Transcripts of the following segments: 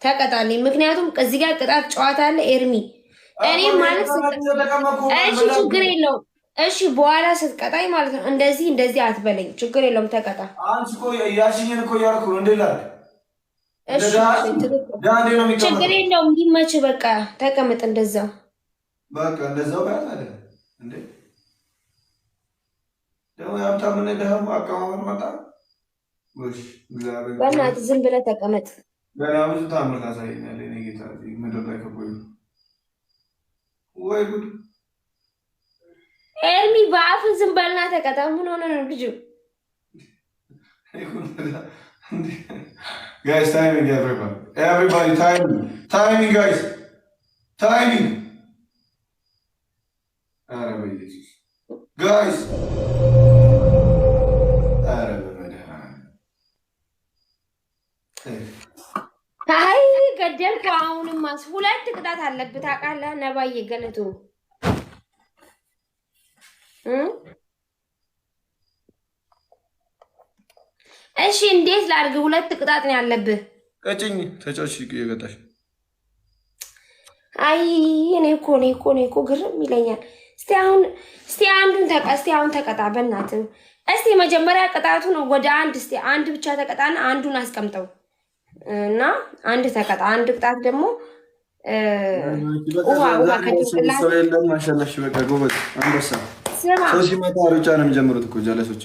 ተቀጣልኝ። ምክንያቱም እዚህ ጋር ቅጣት ጨዋታ አለ ኤርሚ። እኔ ማለት እሺ ችግር የለውም። እሺ በኋላ ስትቀጣኝ ማለት ነው እንደዚህ እንደዚህ አትበለኝ። ችግር የለውም ተቀጣ። አንቺ እኮ ያሽኝን እኮ እያልኩ ነው እንደላል። እሺ ችግር የለውም። እንዲመች በቃ ተቀመጥ እንደዛው። በቃ እንደዛው ባያት አይደል እንዴ? ደግሞ ያምጣም ምን ደህማ አቀማመጥ መጣ። ወሽ እግዚአብሔር በእናትህ ዝም ብለህ ተቀመጥ። ገና ብዙ ታምር ታሳየኛለህ። እኔ ጌታ ምድር ላይ ከቆዩ ወይ ጉድ! ኤርሚ በአፍህ ዝም በልና ተቀጣ። ምን ሆነ ነው ልጁ? Guys, timing everybody. Everybody timing. Timing guys. Timing. Araba Jesus. Guys. አይ ገደልከው። አሁንማ ሁለት ቅጣት አለብህ ታውቃለህ። ነባዬ ገለቱ እሺ እንዴት ላድርግ? ሁለት ቅጣት ነው ያለብህ። ቀጭኝ ተጫውሽ እየቀጣሽ። አይ እኔ እኮ ግርም ይለኛል። እስቲ አሁን ተቀጣ በእናትህ። እስቲ መጀመሪያ ቅጣቱን ወደ አንድ አንድ ብቻ ተቀጣና አንዱን አስቀምጠው እና አንድ ተቀጣ። አንድ ቅጣት ደግሞ ውሃ ከጭንቅላት የለም። ማሸነፍሽ በቃ ጎበዝ አንበሳ። ሰው ሲመጣ ሩጫ ነው የሚጀምሩት እኮ ጀለሶች።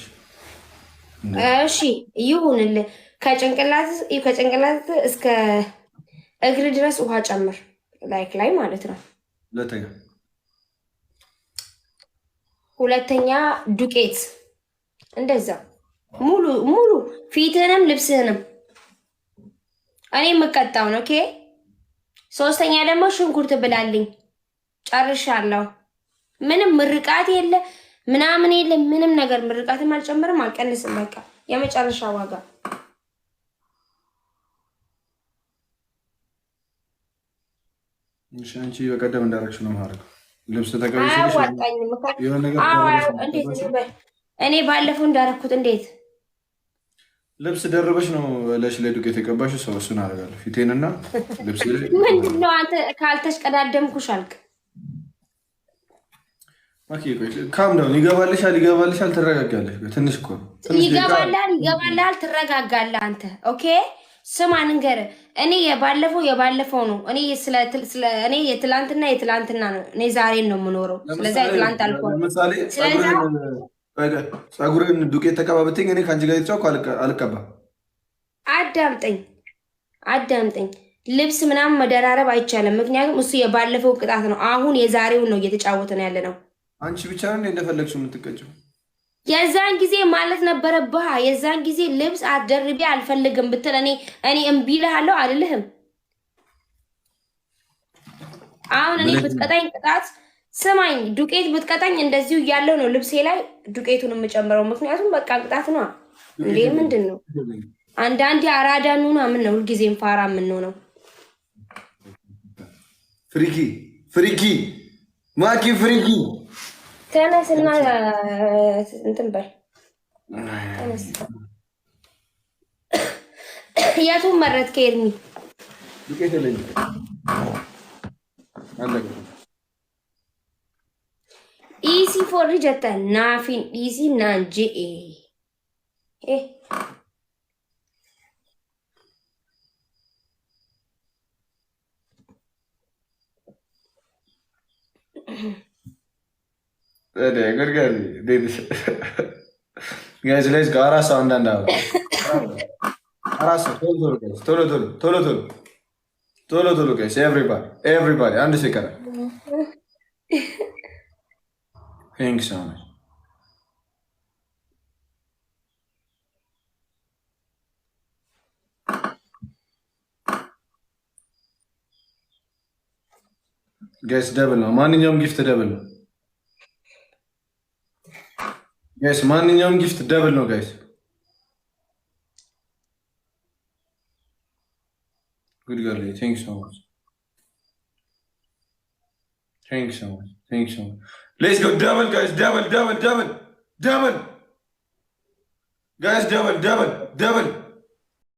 እሺ ይሁንልህ። ከጭንቅላት እስከ እግር ድረስ ውሃ ጨምር። ላይ ማለት ነው። ሁለተኛ ዱቄት እንደዛ ሙሉ ፊትህንም ልብስህንም እኔ የምቀጣው ነው። ኦኬ። ሶስተኛ ደግሞ ሽንኩርት ብላልኝ። ጨርሻለሁ። ምንም ምርቃት የለ ምናምን የለ ምንም ነገር ምርቃትም አልጨምርም አልቀንስም። በቃ የመጨረሻ ዋጋ። እሺ አንቺ በቀደም እንዳደረግሽ ነው ማለት ልብስ ተቀበልሽ። እኔ ባለፈው እንዳደረኩት እንዴት ልብስ ደርበሽ ነው ለሽ ላይ ዱቄት የቀባሽው? ሰው እሱን አደርጋለሁ ፊቴንና ልብስ ምንድን ነው አንተ ካልተሽቀዳደምኩሽ አልክ። ካም ዳውን ይገባልሻል፣ ትረጋጋለሽ። ትንሽ እኮ ይገባልሃል፣ ትረጋጋለህ አንተ። ኦኬ ስማ ንገርህ፣ እኔ የባለፈው ነው። እኔ እኔ የትላንትና ነው። እኔ ዛሬን ነው የምኖረው። ስለዚህ የትላንት አልኩህ። ፀጉርን ዱቄት ተቀባብትኝ እኔ ከአንቺ ጋር የተጫውኩ አልቀባም። አዳምጠኝ። ልብስ ምናምን መደራረብ አይቻልም። ምክንያቱም እሱ የባለፈው ቅጣት ነው። አሁን የዛሬውን ነው እየተጫወትን ያለ ነው። አንቺ ብቻ ነው እንደፈለግሽው የምትቀጭው። የዛን ጊዜ ማለት ነበረብህ። የዛን ጊዜ ልብስ አትደርቤ አልፈልግም ብትል እኔ እምቢ እልሃለሁ አልልህም። አሁን እኔ ብትቀጣኝ ቅጣት ስማኝ፣ ዱቄት ብትቀጣኝ እንደዚሁ እያለው ነው ልብሴ ላይ ዱቄቱን የምጨምረው። ምክንያቱም በቃ ቅጣት ነው እንዴ። ምንድን ነው አንዳንዴ አራዳ ኑና ምን ነው ሁልጊዜም ፋራ የምንሆነው? ፍሪኪ ማኪ ፍሪኪ ተነስና እንትን በል። የቱን መረጥክ ኤርሚ? ዱቄት የለኝም አለቀ። ኢሲ ፎር ጀተ ናፊን ኢሲ ናንጂ Guys, let's go. Arasa andanda. Arasa. Tolo, guys. Everybody. And second. Thanks so much. Guys, double no. ማንኛውም ጊፍት ደብል ነው። ጋይስ ማንኛውም ጊፍት ደብል ነው ጋይስ። ጉድ ጋር ቴንክ ሶ ማች ሌትስ ጎ ደብል ጋይስ ደብል ጋይስ ደብል